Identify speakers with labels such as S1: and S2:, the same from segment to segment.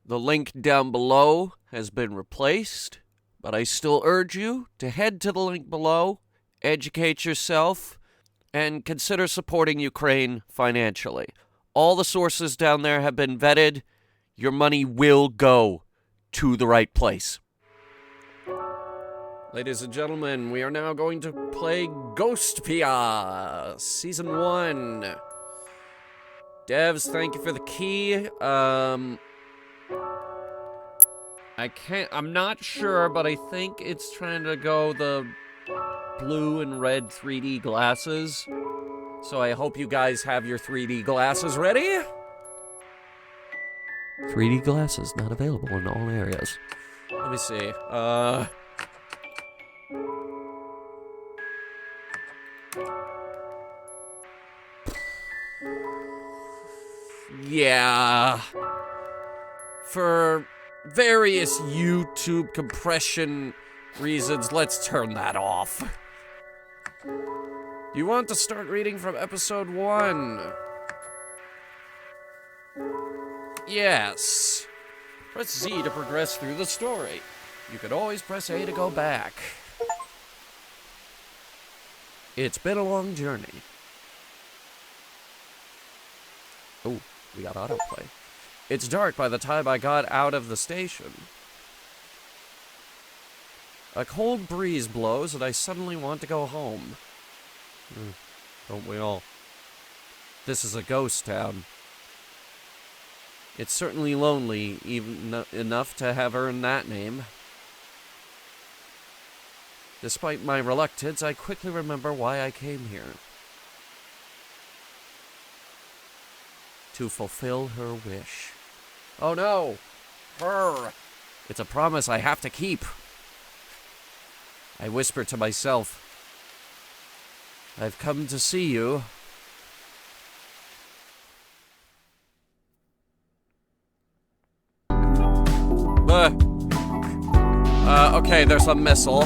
S1: The link down below has been replaced, but I still urge you to head to the link below, educate yourself, and consider supporting Ukraine financially. All the sources down there have been vetted. Your money will go to the right place. Ladies and gentlemen, we are now going to play Ghostpia, Season 1. Devs, thank you for the key. I'm not sure, but I think it's trying to go the blue and red 3D glasses. So I hope you guys have your 3D glasses ready. 3D glasses not available in all areas. Let me see. Yeah. For various YouTube compression reasons, let's turn that off. You want to start reading from episode 1? Yes. Press Z to progress through the story. You could always press A to go back. It's been a long journey. Oh, we got autoplay. It's dark by the time I got out of the station. A cold breeze blows and I suddenly want to go home. Don't we all? This is a ghost town. It's certainly lonely, even enough to have earned that name. Despite my reluctance, I quickly remember why I came here. To fulfill her wish. Oh no! Her! It's a promise I have to keep. I whisper to myself. I've come to see you. Okay, there's a missile.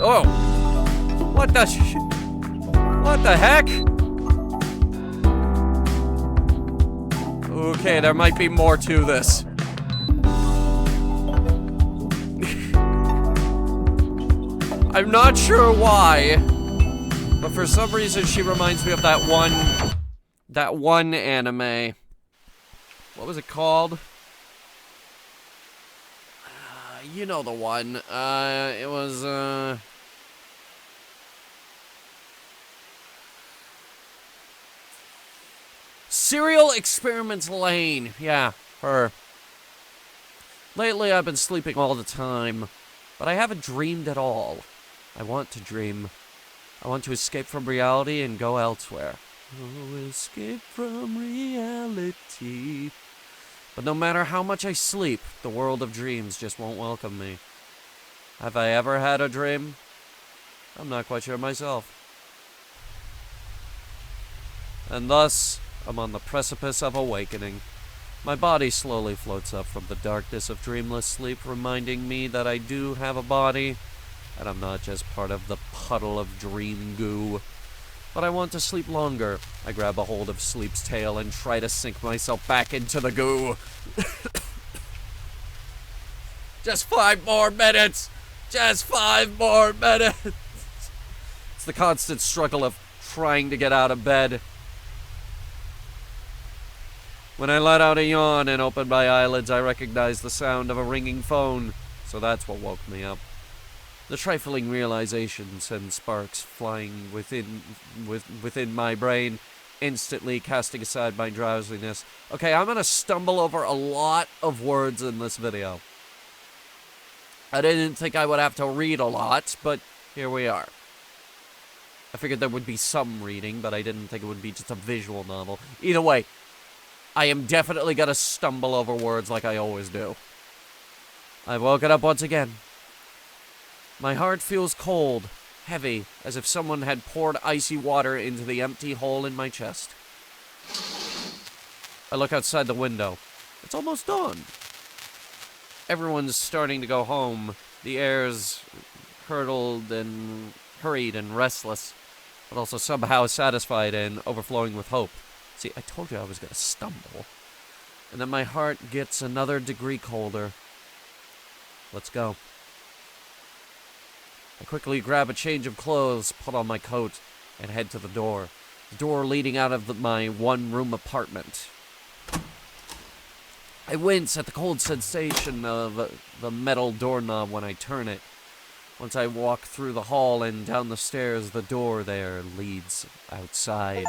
S1: Oh! What the heck? Okay, there might be more to this. I'm not sure why, but for some reason she reminds me of that one anime. What was it called? You know the one. It was, Serial Experiments Lane. Yeah, her. Lately I've been sleeping all the time, but I haven't dreamed at all. I want to dream. I want to escape from reality and go elsewhere. Oh, escape from reality. But no matter how much I sleep, the world of dreams just won't welcome me. Have I ever had a dream? I'm not quite sure myself. And thus, I'm on the precipice of awakening. My body slowly floats up from the darkness of dreamless sleep, reminding me that I do have a body, and I'm not just part of the puddle of dream goo. But I want to sleep longer. I grab a hold of sleep's tail and try to sink myself back into the goo. Just 5 more minutes! Just 5 more minutes! It's the constant struggle of trying to get out of bed. When I let out a yawn and open my eyelids, I recognize the sound of a ringing phone, so that's what woke me up. The trifling realization sends sparks flying within my brain, instantly casting aside my drowsiness. Okay, I'm gonna stumble over a lot of words in this video. I didn't think I would have to read a lot, but here we are. I figured there would be some reading, but I didn't think it would be just a visual novel. Either way, I am definitely gonna stumble over words like I always do. I've woken up once again. My heart feels cold, heavy, as if someone had poured icy water into the empty hole in my chest. I look outside the window. It's almost dawn. Everyone's starting to go home. The air's hurried and restless, but also somehow satisfied and overflowing with hope. See, I told you I was going to stumble. And then my heart gets another degree colder. Let's go. I quickly grab a change of clothes, put on my coat, and head to the door. The door leading out of my one-room apartment. I wince at the cold sensation of the metal doorknob when I turn it. Once I walk through the hall and down the stairs, the door there leads outside.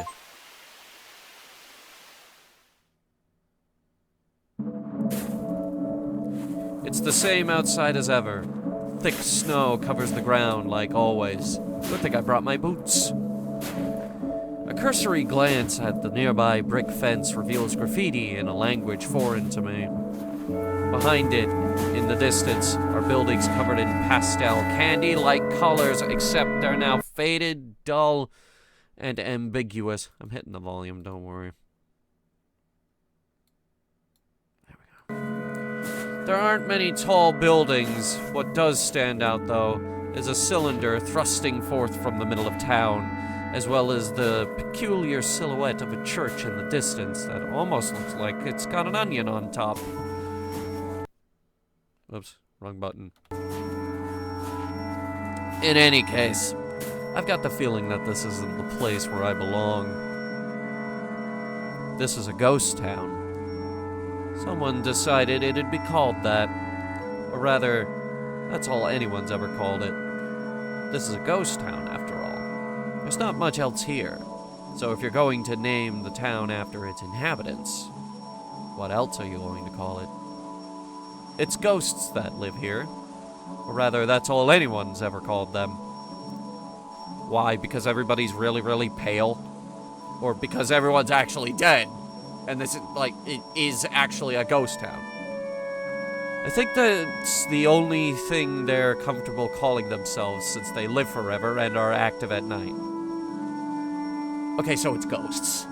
S1: It's the same outside as ever. Thick snow covers the ground like always. Good thing I brought my boots. A cursory glance at the nearby brick fence reveals graffiti in a language foreign to me. Behind it, in the distance, are buildings covered in pastel candy-like colors, except they're now faded, dull, and ambiguous. I'm hitting the volume, don't worry. There we go. There aren't many tall buildings. What does stand out, though, is a cylinder thrusting forth from the middle of town, as well as the peculiar silhouette of a church in the distance that almost looks like it's got an onion on top. Oops, wrong button. In any case, I've got the feeling that this isn't the place where I belong. This is a ghost town. Someone decided it'd be called that. Or rather, that's all anyone's ever called it. This is a ghost town, after all. There's not much else here. So if you're going to name the town after its inhabitants, what else are you going to call it? It's ghosts that live here. Or rather, that's all anyone's ever called them. Why? Because everybody's really, really pale? Or because everyone's actually dead? And this is, it is actually a ghost town. I think that's the only thing they're comfortable calling themselves since they live forever and are active at night. Okay, so it's ghosts.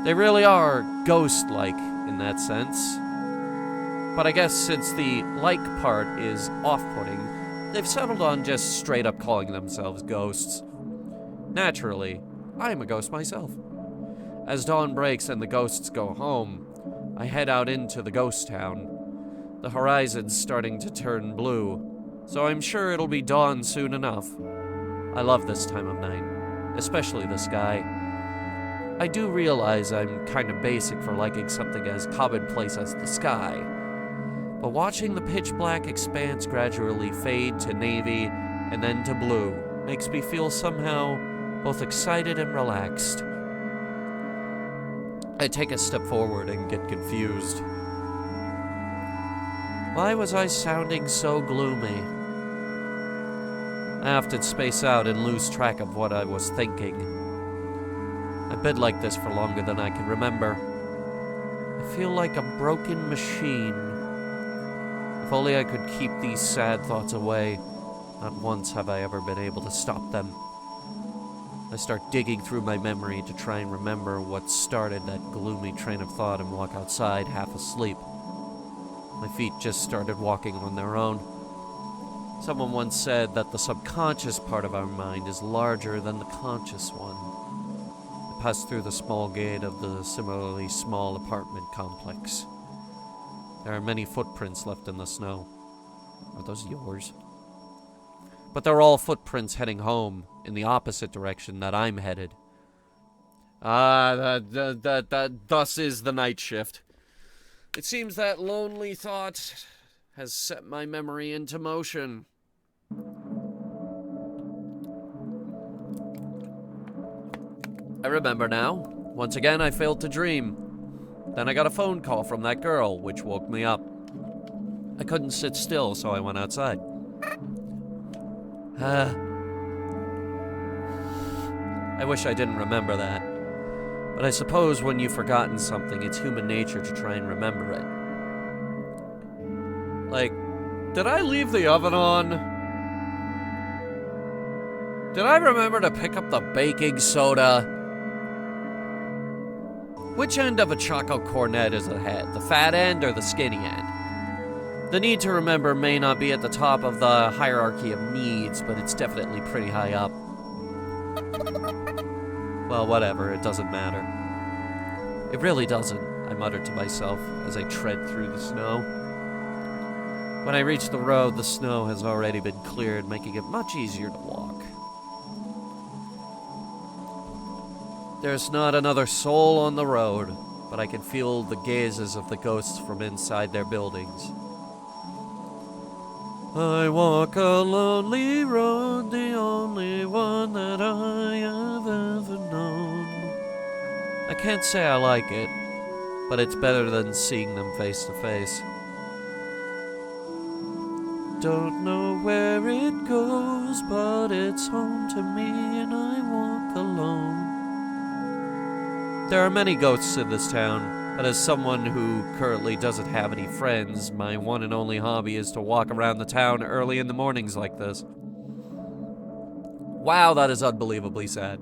S1: They really are ghost-like in that sense. But I guess since the like part is off-putting, they've settled on just straight up calling themselves ghosts. Naturally, I'm a ghost myself. As dawn breaks and the ghosts go home, I head out into the ghost town. The horizon's starting to turn blue, so I'm sure it'll be dawn soon enough. I love this time of night, especially the sky. I do realize I'm kind of basic for liking something as commonplace as the sky. But watching the pitch-black expanse gradually fade to navy and then to blue makes me feel somehow both excited and relaxed. I take a step forward and get confused. Why was I sounding so gloomy? I often space out and lose track of what I was thinking. I've been like this for longer than I can remember. I feel like a broken machine. If only I could keep these sad thoughts away. Not once have I ever been able to stop them. I start digging through my memory to try and remember what started that gloomy train of thought and walk outside half asleep. My feet just started walking on their own. Someone once said that the subconscious part of our mind is larger than the conscious one. I passed through the small gate of the similarly small apartment complex. There are many footprints left in the snow. Are those yours? But they're all footprints heading home, in the opposite direction that I'm headed. Thus is the night shift. It seems that lonely thought has set my memory into motion. I remember now. Once again, I failed to dream. Then I got a phone call from that girl, which woke me up. I couldn't sit still, so I went outside. I wish I didn't remember that. But I suppose when you've forgotten something, it's human nature to try and remember it. Did I leave the oven on? Did I remember to pick up the baking soda? Which end of a chocolate cornet is ahead, the fat end or the skinny end? The need to remember may not be at the top of the hierarchy of needs, but it's definitely pretty high up. Well, whatever, it doesn't matter. It really doesn't, I muttered to myself as I tread through the snow. When I reach the road, the snow has already been cleared, making it much easier to walk. There's not another soul on the road, but I can feel the gazes of the ghosts from inside their buildings. I walk a lonely road, the only one that I have ever known. I can't say I like it, but it's better than seeing them face to face. Don't know where it goes, but it's home to me and I walk alone. There are many ghosts in this town, but as someone who currently doesn't have any friends, my one and only hobby is to walk around the town early in the mornings like this. Wow, that is unbelievably sad.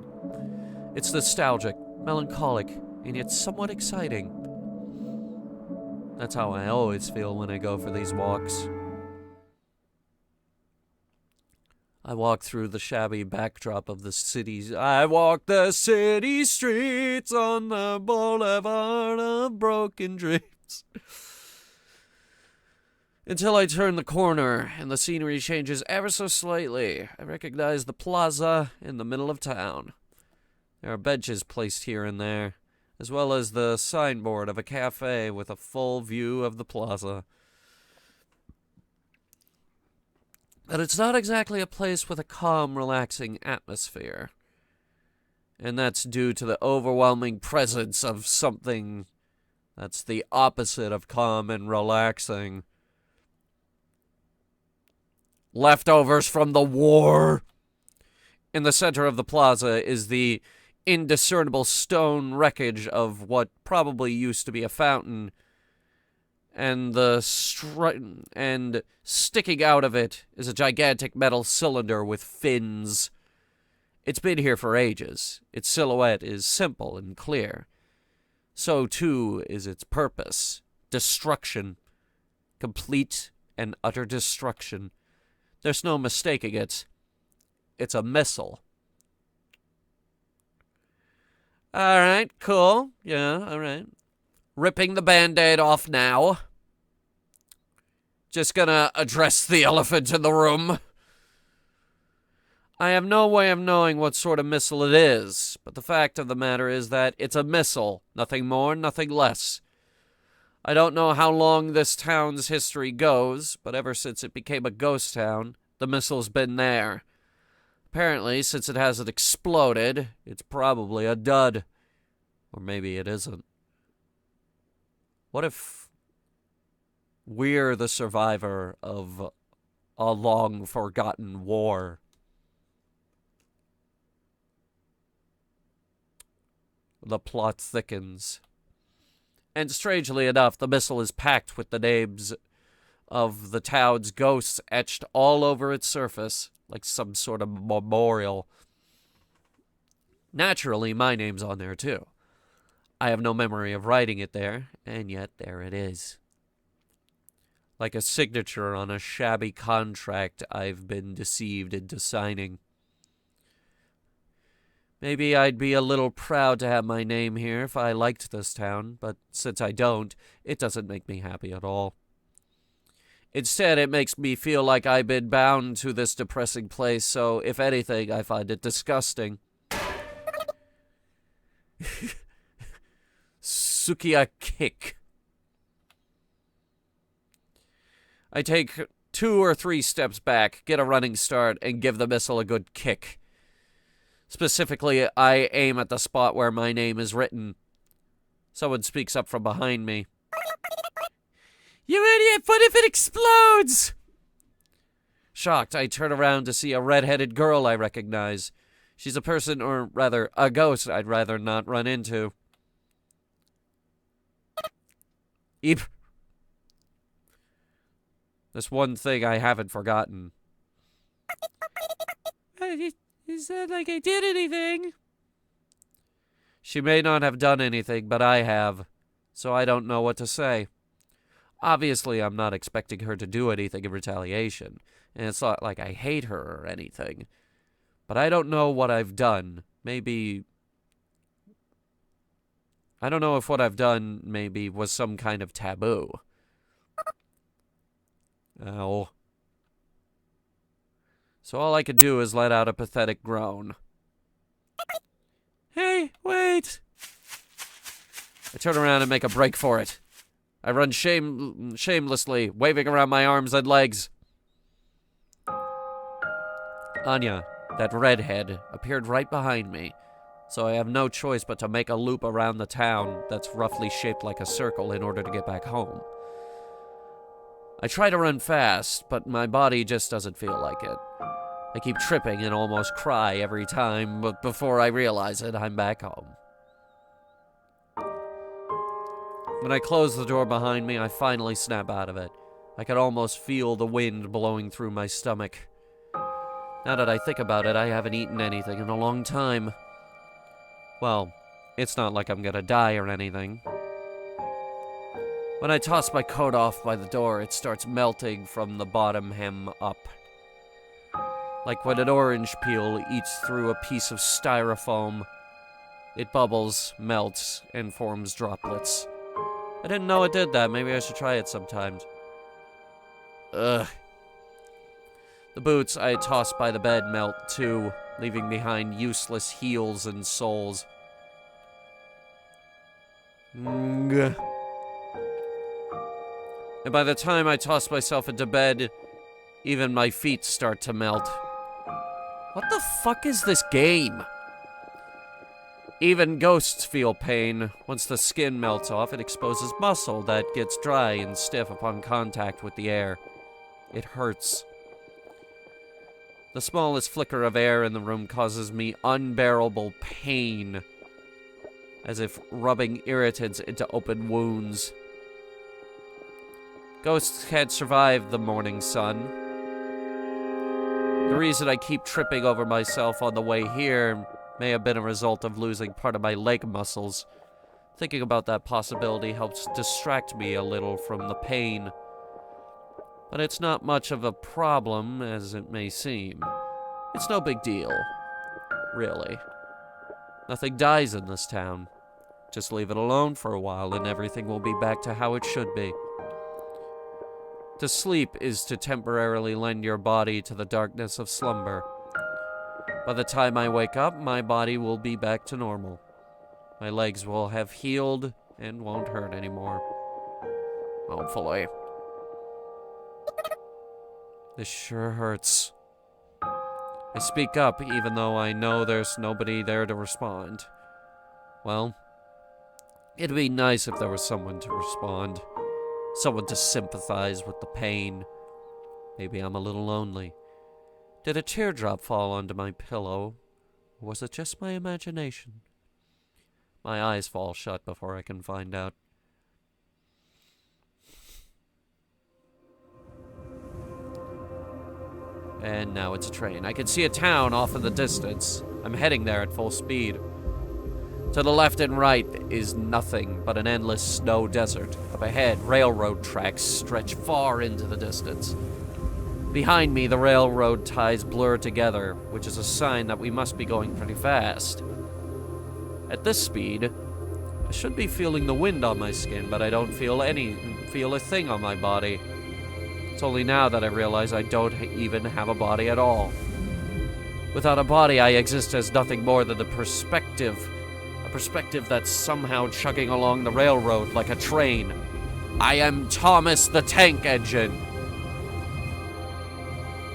S1: It's nostalgic, melancholic, and yet somewhat exciting. That's how I always feel when I go for these walks. I walk through the shabby backdrop of the cities. I walk the city streets on the boulevard of broken dreams. Until I turn the corner and the scenery changes ever so slightly. I recognize the plaza in the middle of town. There are benches placed here and there, as well as the signboard of a cafe with a full view of the plaza. But it's not exactly a place with a calm, relaxing atmosphere. And that's due to the overwhelming presence of something that's the opposite of calm and relaxing. Leftovers from the war. In the center of the plaza is the indiscernible stone wreckage of what probably used to be a fountain, and and sticking out of it is a gigantic metal cylinder with fins. It's been here for ages. Its silhouette is simple and clear. So too is its purpose: destruction. Complete and utter destruction. There's no mistaking it. It's a missile. Alright, cool. Yeah, alright. Ripping the Band-Aid off now. Just gonna address the elephant in the room. I have no way of knowing what sort of missile it is, but the fact of the matter is that it's a missile. Nothing more, nothing less. I don't know how long this town's history goes, but ever since it became a ghost town, the missile's been there. Apparently, since it hasn't exploded, it's probably a dud. Or maybe it isn't. What if we're the survivor of a long-forgotten war? The plot thickens. And strangely enough, the missile is packed with the names of the town's ghosts etched all over its surface, like some sort of memorial. Naturally, my name's on there too. I have no memory of writing it there, and yet there it is. Like a signature on a shabby contract I've been deceived into signing. Maybe I'd be a little proud to have my name here if I liked this town, but since I don't, it doesn't make me happy at all. Instead, it makes me feel like I've been bound to this depressing place, so if anything, I find it disgusting. Sukia kick. I take 2 or 3 steps back, get a running start, and give the missile a good kick. Specifically, I aim at the spot where my name is written. Someone speaks up from behind me. You idiot, what if it explodes? Shocked, I turn around to see a red-headed girl I recognize. She's a person, or rather, a ghost I'd rather not run into. Eep. There's one thing I haven't forgotten. He said like I did anything. She may not have done anything, but I have, so I don't know what to say. Obviously, I'm not expecting her to do anything in retaliation, and it's not like I hate her or anything. But I don't know what I've done. Maybe I don't know if what I've done maybe was some kind of taboo. Ow. So all I could do is let out a pathetic groan. Hey, wait! I turn around and make a break for it. I run shamelessly, waving around my arms and legs. Anya, that redhead, appeared right behind me, so I have no choice but to make a loop around the town that's roughly shaped like a circle in order to get back home. I try to run fast, but my body just doesn't feel like it. I keep tripping and almost cry every time, but before I realize it, I'm back home. When I close the door behind me, I finally snap out of it. I could almost feel the wind blowing through my stomach. Now that I think about it, I haven't eaten anything in a long time. Well, it's not like I'm gonna die or anything. When I toss my coat off by the door, it starts melting from the bottom hem up. Like when an orange peel eats through a piece of styrofoam. It bubbles, melts, and forms droplets. I didn't know it did that. Maybe I should try it sometimes. Ugh. The boots I tossed by the bed melt too, leaving behind useless heels and soles. And by the time I toss myself into bed, even my feet start to melt. What the fuck is this game? Even ghosts feel pain. Once the skin melts off, it exposes muscle that gets dry and stiff upon contact with the air. It hurts. The smallest flicker of air in the room causes me unbearable pain, as if rubbing irritants into open wounds. Ghosts can't survive the morning sun. The reason I keep tripping over myself on the way here may have been a result of losing part of my leg muscles. Thinking about that possibility helps distract me a little from the pain. But it's not much of a problem as it may seem. It's no big deal, really. Nothing dies in this town. Just leave it alone for a while and everything will be back to how it should be. To sleep is to temporarily lend your body to the darkness of slumber. By the time I wake up, my body will be back to normal. My legs will have healed and won't hurt anymore. Hopefully. This sure hurts. I speak up even though I know there's nobody there to respond. Well, it'd be nice if there was someone to respond. Someone to sympathize with the pain. Maybe I'm a little lonely. Did a teardrop fall onto my pillow? Or was it just my imagination? My eyes fall shut before I can find out. And now it's a train. I can see a town off in the distance. I'm heading there at full speed. To the left and right is nothing but an endless snow desert. Up ahead, railroad tracks stretch far into the distance. Behind me, the railroad ties blur together, which is a sign that we must be going pretty fast. At this speed, I should be feeling the wind on my skin, but I don't feel a thing on my body. It's only now that I realize I don't even have a body at all. Without a body, I exist as nothing more than a perspective that's somehow chugging along the railroad like a train. I am Thomas the Tank Engine.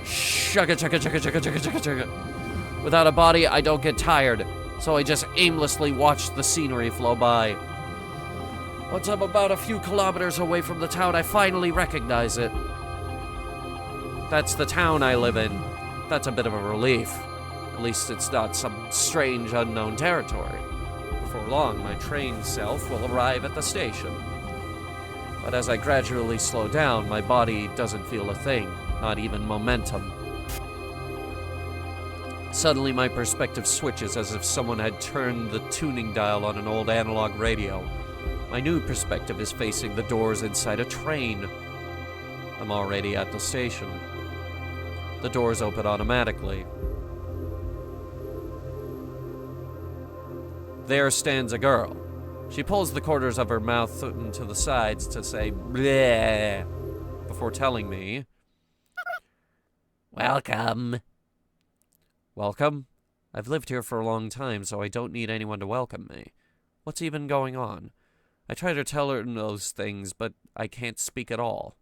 S1: Chugga chugga chugga chugga chugga chugga chugga. Without a body, I don't get tired, so I just aimlessly watch the scenery flow by. Once I'm about a few kilometers away from the town, I finally recognize it. That's the town I live in. That's a bit of a relief. At least it's not some strange unknown territory. Before long, my train self will arrive at the station. But as I gradually slow down, my body doesn't feel a thing, not even momentum. Suddenly, my perspective switches as if someone had turned the tuning dial on an old analog radio. My new perspective is facing the doors inside a train. I'm already at the station. The doors open automatically. There stands a girl. She pulls the corners of her mouth to the sides to say bleh before telling me, "Welcome." Welcome? I've lived here for a long time, so I don't need anyone to welcome me. What's even going on? I try to tell her those things, but I can't speak at all.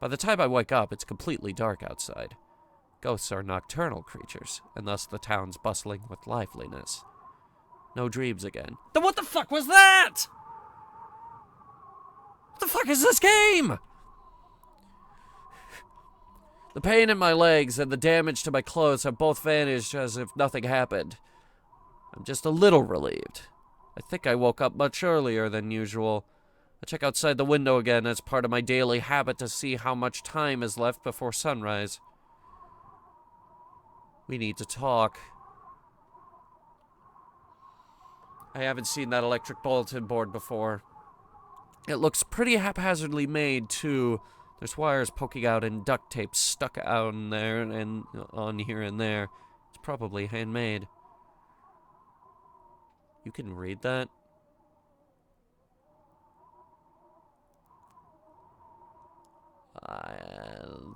S1: By the time I wake up, it's completely dark outside. Ghosts are nocturnal creatures, and thus the town's bustling with liveliness. No dreams again. Then what the fuck was that? What the fuck is this game? The pain in my legs and the damage to my clothes have both vanished as if nothing happened. I'm just a little relieved. I think I woke up much earlier than usual. I check outside the window again as part of my daily habit to see how much time is left before sunrise. We need to talk. I haven't seen that electric bulletin board before. It looks pretty haphazardly made, too. There's wires poking out and duct tape stuck out in there and on here and there. It's probably handmade. You can read that?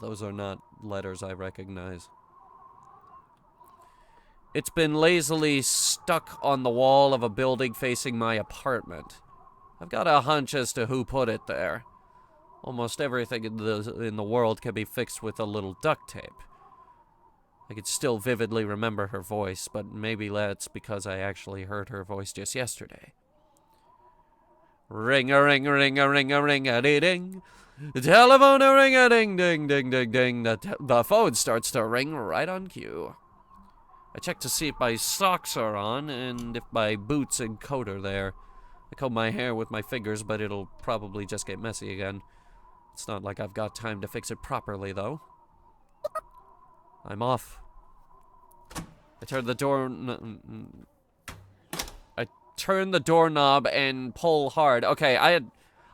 S1: Those are not letters I recognize. It's been lazily stuck on the wall of a building facing my apartment. I've got a hunch as to who put it there. Almost everything in the world can be fixed with a little duct tape. I can still vividly remember her voice, but maybe that's because I actually heard her voice just yesterday. Ring-a-ring-a-ring-a-ring-a-ring-a-ding. The telephone ring-a-ding, ding, ding, ding, ding. The phone starts to ring right on cue. I check to see if my socks are on and if my boots and coat are there. I comb my hair with my fingers, but it'll probably just get messy again. It's not like I've got time to fix it properly, though. I'm off. I turn the doorknob and pull hard. Okay,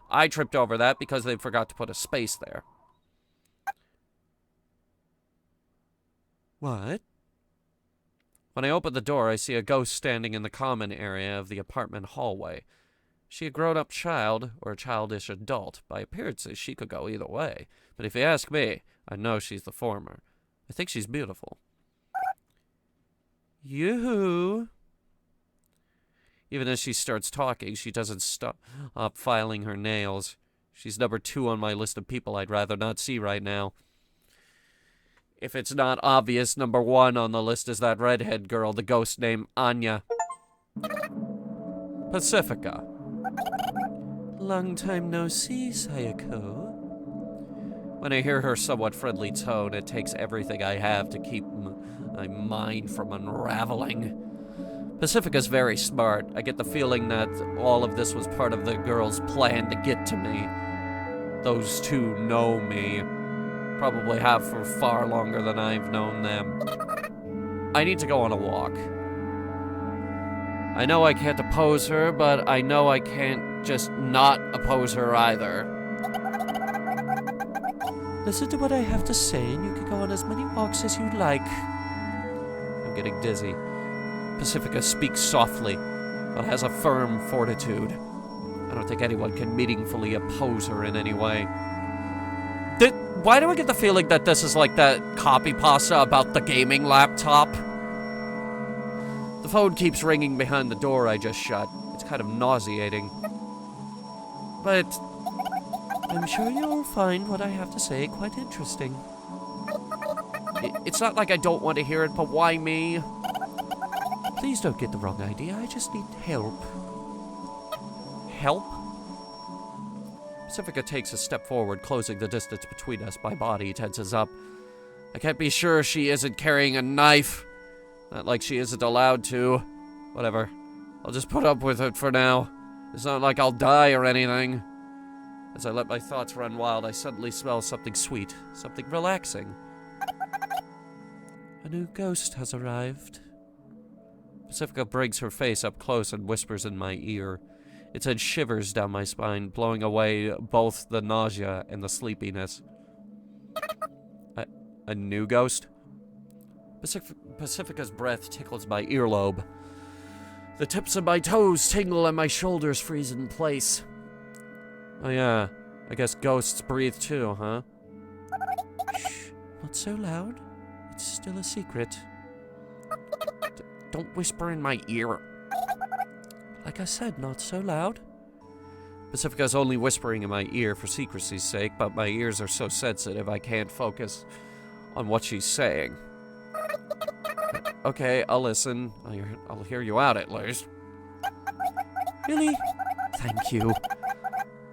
S1: I tripped over that because they forgot to put a space there. What? When I open the door, I see a ghost standing in the common area of the apartment hallway. Is she a grown-up child or a childish adult? By appearances, she could go either way. But if you ask me, I know she's the former. I think she's beautiful. Yoo-hoo! Even as she starts talking, she doesn't stop filing her nails. She's number 2 on my list of people I'd rather not see right now. If it's not obvious, number 1 on the list is that redhead girl, the ghost named Anya. Pacifica. Long time no see, Sayako. When I hear her somewhat friendly tone, it takes everything I have to keep my mind from unraveling. Pacifica's very smart. I get the feeling that all of this was part of the girl's plan to get to me. Those two know me. Probably have for far longer than I've known them. I need to go on a walk. I know I can't oppose her, but I know I can't just not oppose her either. Listen to what I have to say, and you can go on as many walks as you'd like. I'm getting dizzy. Pacifica speaks softly, but has a firm fortitude. I don't think anyone can meaningfully oppose her in any way. Why do I get the feeling that this is like that copy pasta about the gaming laptop? The phone keeps ringing behind the door I just shut. It's kind of nauseating. But I'm sure you'll find what I have to say quite interesting. It's not like I don't want to hear it, but why me? Please don't get the wrong idea. I just need help. Help? Pacifica takes a step forward, closing the distance between us. My body tenses up. I can't be sure she isn't carrying a knife. Not like she isn't allowed to. Whatever. I'll just put up with it for now. It's not like I'll die or anything. As I let my thoughts run wild, I suddenly smell something sweet, something relaxing. A new ghost has arrived. Pacifica brings her face up close and whispers in my ear. It sends shivers down my spine, blowing away both the nausea and the sleepiness. A new ghost? Pacifica's breath tickles my earlobe. The tips of my toes tingle and my shoulders freeze in place. Oh yeah, I guess ghosts breathe too, huh? Shh, not so loud. It's still a secret. Don't whisper in my ear. Like I said, not so loud. Pacifica's only whispering in my ear for secrecy's sake, but my ears are so sensitive I can't focus on what she's saying. Okay, I'll listen. I'll hear you out at least. Really? Thank you.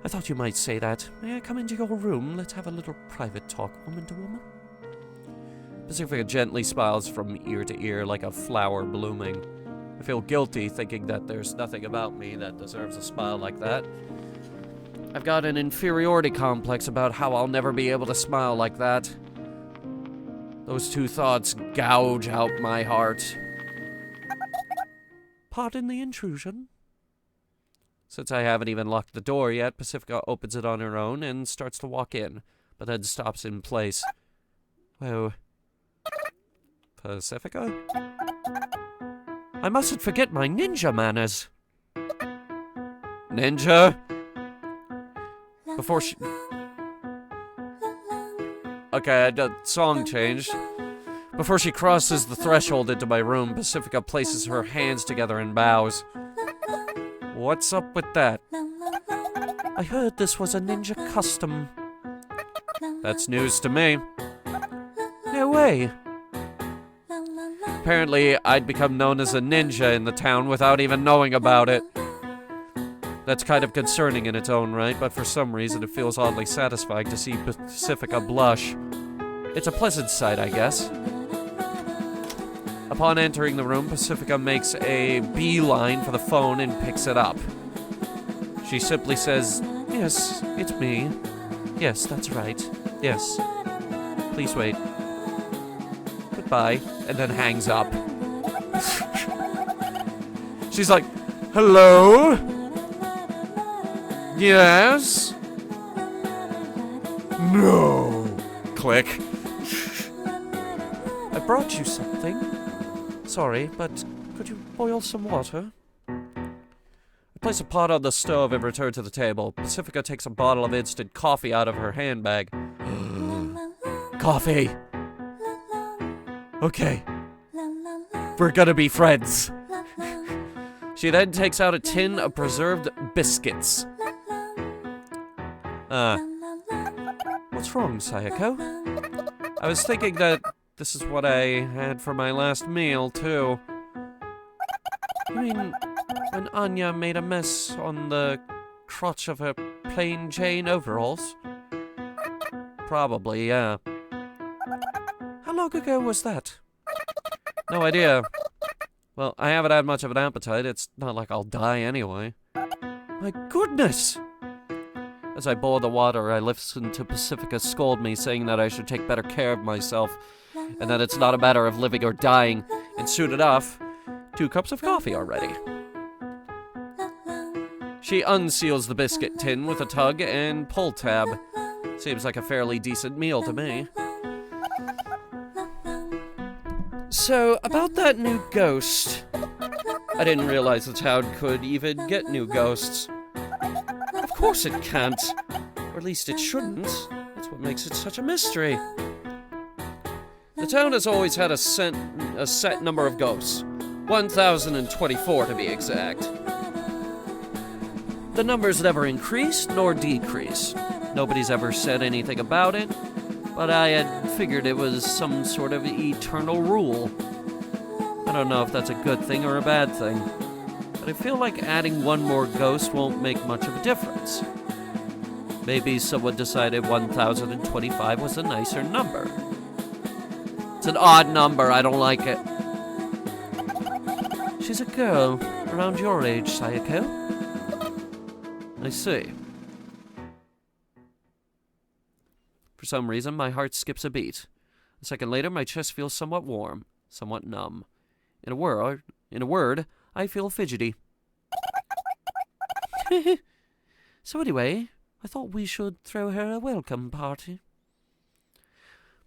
S1: I thought you might say that. May I come into your room? Let's have a little private talk, woman to woman. Pacifica gently smiles from ear to ear like a flower blooming. I feel guilty thinking that there's nothing about me that deserves a smile like that. I've got an inferiority complex about how I'll never be able to smile like that. Those two thoughts gouge out my heart. Pardon the intrusion. Since I haven't even locked the door yet, Pacifica opens it on her own and starts to walk in, but then stops in place. Whoa. Pacifica? I mustn't forget my ninja manners. Ninja? Before she... Okay, the song changed. Before she crosses the threshold into my room, Pacifica places her hands together and bows. What's up with that? I heard this was a ninja custom. That's news to me. No way. Apparently, I'd become known as a ninja in the town without even knowing about it. That's kind of concerning in its own right, but for some reason it feels oddly satisfying to see Pacifica blush. It's a pleasant sight, I guess. Upon entering the room, Pacifica makes a beeline for the phone and picks it up. She simply says, "Yes, it's me. Yes, that's right. Yes. Please wait. Goodbye," and then hangs up. She's like, "Hello? Yes? No." Click. I brought you something. Sorry, but could you boil some water? I place a pot on the stove and return to the table. Pacifica takes a bottle of instant coffee out of her handbag. Coffee. Okay. We're gonna be friends. She then takes out a tin of preserved biscuits. What's wrong, Sayako? I was thinking that this is what I had for my last meal, too. You mean when Anya made a mess on the crotch of her plain Jane overalls? Probably, yeah. How long ago was that? No idea. Well, I haven't had much of an appetite. It's not like I'll die anyway. My goodness! As I boil the water, I listen to Pacifica scold me, saying that I should take better care of myself, and that it's not a matter of living or dying, and soon enough, 2 cups of coffee are ready. She unseals the biscuit tin with a tug and pull tab. Seems like a fairly decent meal to me. So, about that new ghost. I didn't realize the town could even get new ghosts. Of course it can't. Or at least it shouldn't. That's what makes it such a mystery. The town has always had a set number of ghosts. 1,024 to be exact. The numbers never increase nor decrease. Nobody's ever said anything about it, but I had figured it was some sort of eternal rule. I don't know if that's a good thing or a bad thing, but I feel like adding one more ghost won't make much of a difference. Maybe someone decided 1,025 was a nicer number. It's an odd number, I don't like it. She's a girl, around your age, Sayako. I see. For some reason, my heart skips a beat. A second later, my chest feels somewhat warm, somewhat numb. In a word, I feel fidgety. So anyway, I thought we should throw her a welcome party.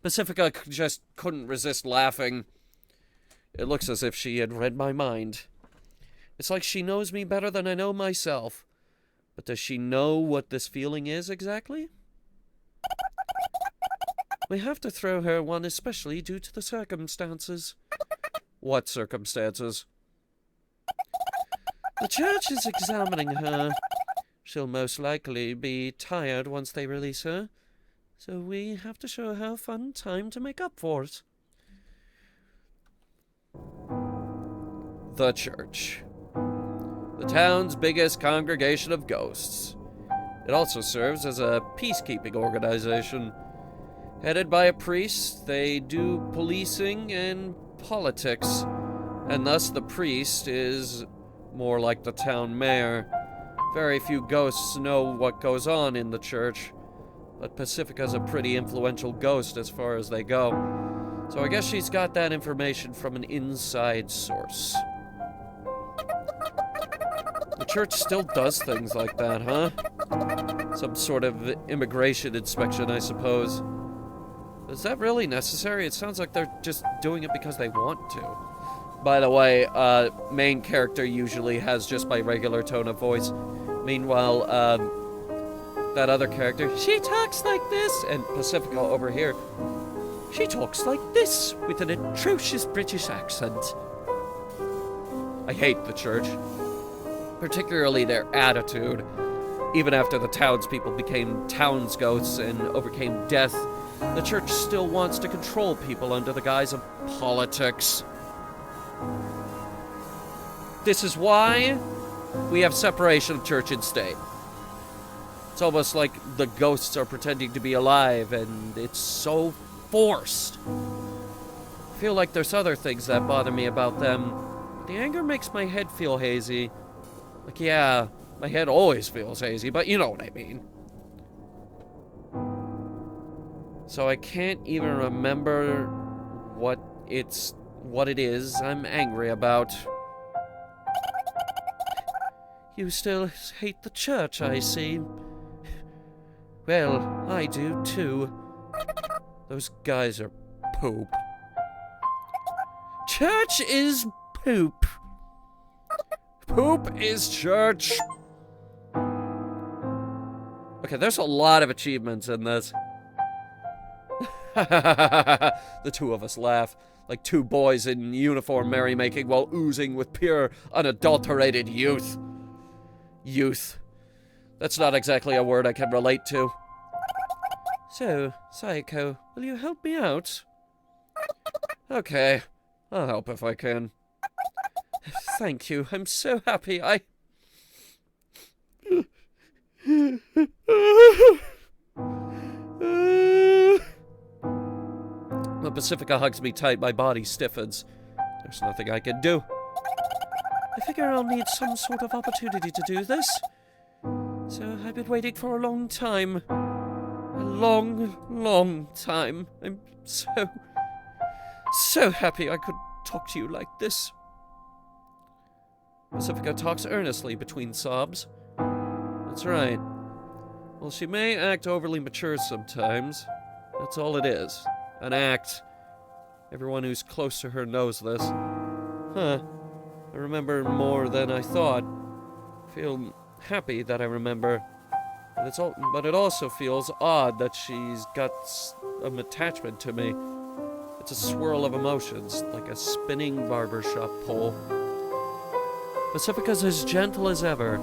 S1: Pacifica just couldn't resist laughing. It looks as if she had read my mind. It's like she knows me better than I know myself. But does she know what this feeling is exactly? We have to throw her one, especially due to the circumstances. What circumstances? The church is examining her. She'll most likely be tired once they release her. So we have to show her a fun time to make up for it. The church. The town's biggest congregation of ghosts. It also serves as a peacekeeping organization. Headed by a priest, they do policing and politics, and thus the priest is more like the town mayor. Very few ghosts know what goes on in the church, but Pacifica's a pretty influential ghost as far as they go. So I guess she's got that information from an inside source. The church still does things like that, huh? Some sort of immigration inspection, I suppose. Is that really necessary? It sounds like they're just doing it because they want to. By the way, main character usually has just my regular tone of voice. Meanwhile, that other character, she talks like this, and Pacifica over here, she talks like this, with an atrocious British accent. I hate the church. Particularly their attitude. Even after the townspeople became towns ghosts and overcame death, the church still wants to control people under the guise of politics. This is why we have separation of church and state. It's almost like the ghosts are pretending to be alive, and it's so forced. I feel like there's other things that bother me about them. The anger makes my head feel hazy. Like, yeah, my head always feels hazy, but you know what I mean. So I can't even remember what it is I'm angry about. You still hate the church, I see. Well, I do too. Those guys are poop. Church is poop. Poop is church. Okay, there's a lot of achievements in this. The two of us laugh, like two boys in uniform merrymaking while oozing with pure, unadulterated youth. Youth. That's not exactly a word I can relate to. So, Sayako, will you help me out? Okay, I'll help if I can. Thank you, I'm so happy, When Pacifica hugs me tight, my body stiffens. There's nothing I can do. I figure I'll need some sort of opportunity to do this. So I've been waiting for a long time. A long, long time. I'm so happy I could talk to you like this. Pacifica talks earnestly between sobs. That's right. Well, she may act overly mature sometimes. That's all it is. An act. Everyone who's close to her knows this. Huh. I remember more than I thought. I feel happy that I remember. But it also feels odd that she's got an attachment to me. It's a swirl of emotions, like a spinning barbershop pole. Pacifica's as gentle as ever.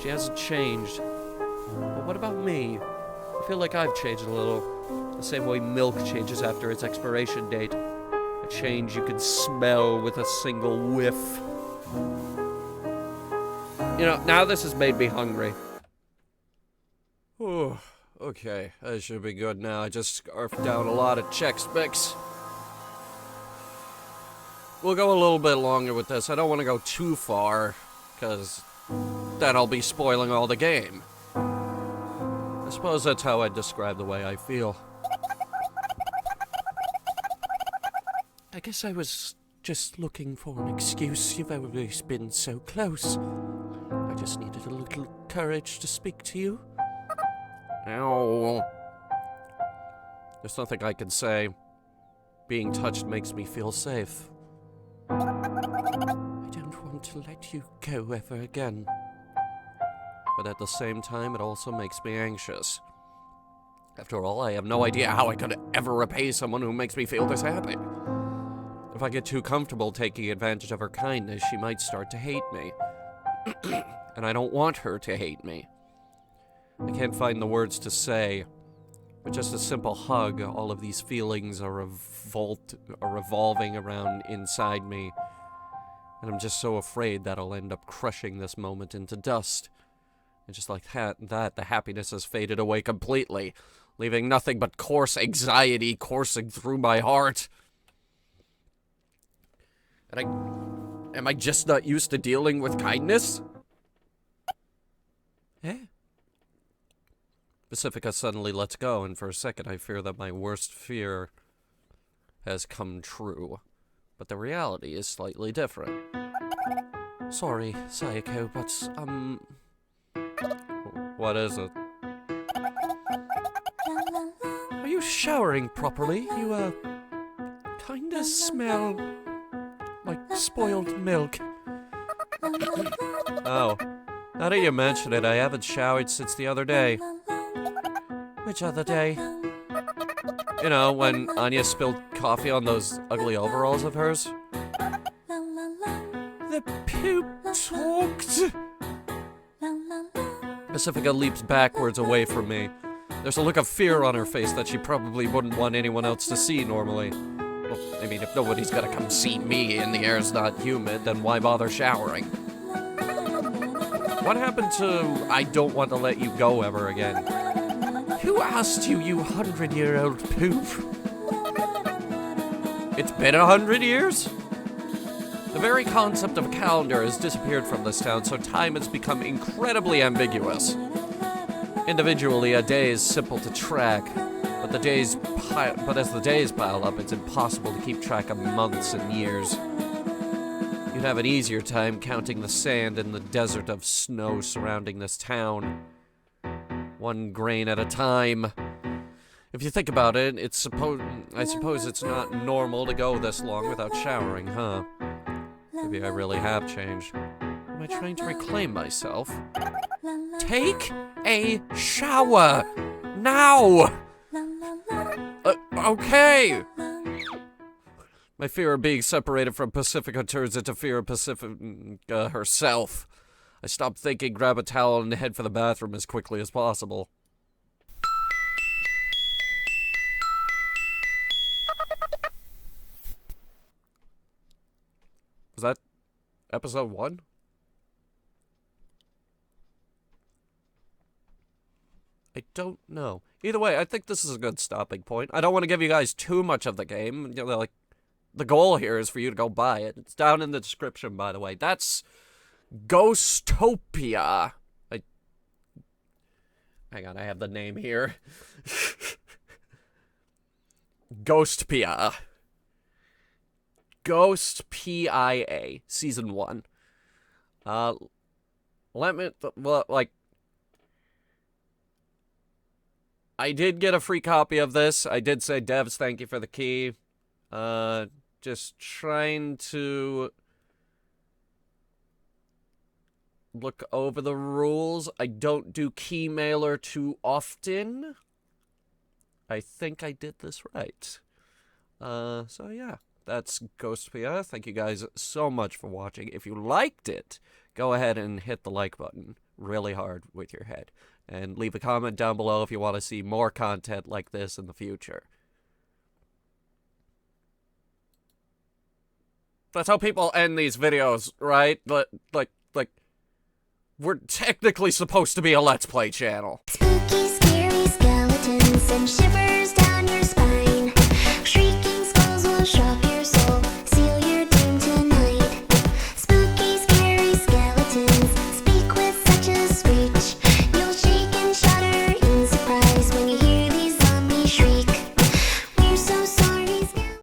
S1: She hasn't changed. But what about me? I feel like I've changed a little. The same way milk changes after its expiration date. A change you can smell with a single whiff. You know, now this has made me hungry. Oh, okay. That should be good now. I just scarfed down a lot of Chex Mix. We'll go a little bit longer with this. I don't want to go too far, because then I'll be spoiling all the game. I suppose that's how I'd describe the way I feel. I guess I was just looking for an excuse. You've always been so close. I just needed a little courage to speak to you. Ow. There's nothing I can say. Being touched makes me feel safe. I don't want to let you go ever again. But at the same time, it also makes me anxious. After all, I have no idea how I could ever repay someone who makes me feel this happy. If I get too comfortable taking advantage of her kindness, she might start to hate me. And I don't want her to hate me. I can't find the words to say. With just a simple hug, all of these feelings are revolving around inside me. And I'm just so afraid that I'll end up crushing this moment into dust. And just like that, the happiness has faded away completely, leaving nothing but coarse anxiety coursing through my heart. And am I just not used to dealing with kindness? Eh? Pacifica suddenly lets go, and for a second I fear that my worst fear has come true. But the reality is slightly different. Sorry, Sayako, but, What is it? Are you showering properly? You, kinda smell like spoiled milk. Oh, now that you mention it, I haven't showered since the other day. Which other day? You know, when Anya spilled coffee on those ugly overalls of hers. The poop talked. Pacifica leaps backwards away from me. There's a look of fear on her face that she probably wouldn't want anyone else to see normally. Well, I mean, if nobody's gonna come see me and the air's not humid, then why bother showering? What happened to I don't want to let you go ever again? Who asked you, you 100-year-old poop? It's been 100 years? The very concept of a calendar has disappeared from this town, so time has become incredibly ambiguous. Individually, a day is simple to track, but as the days pile up, it's impossible to keep track of months and years. You'd have an easier time counting the sand in the desert of snow surrounding this town. One grain at a time. If you think about it, I suppose it's not normal to go this long without showering, huh? Maybe I really have changed. Am I trying to reclaim myself? Take a shower! Now! Okay! My fear of being separated from Pacifica turns into fear of Pacifica herself. I stop thinking, grab a towel, and head for the bathroom as quickly as possible. Was that episode 1? I don't know. Either way, I think this is a good stopping point. I don't want to give you guys too much of the game. You know, like, the goal here is for you to go buy it. It's down in the description, by the way. That's Ghostpia. Hang on, I have the name here. Ghostpia. Ghostpia, Season 1. I did get a free copy of this. I did say, devs, thank you for the key. Just trying to look over the rules. I don't do key mailer too often. I think I did this right. So yeah, that's Ghostpia. Thank you guys so much for watching. If you liked it, go ahead and hit the like button really hard with your head. And leave a comment down below if you want to see more content like this in the future. That's how people end these videos, right? Like, we're technically supposed to be a Let's Play channel.
S2: Spooky, scary skeletons and shivers.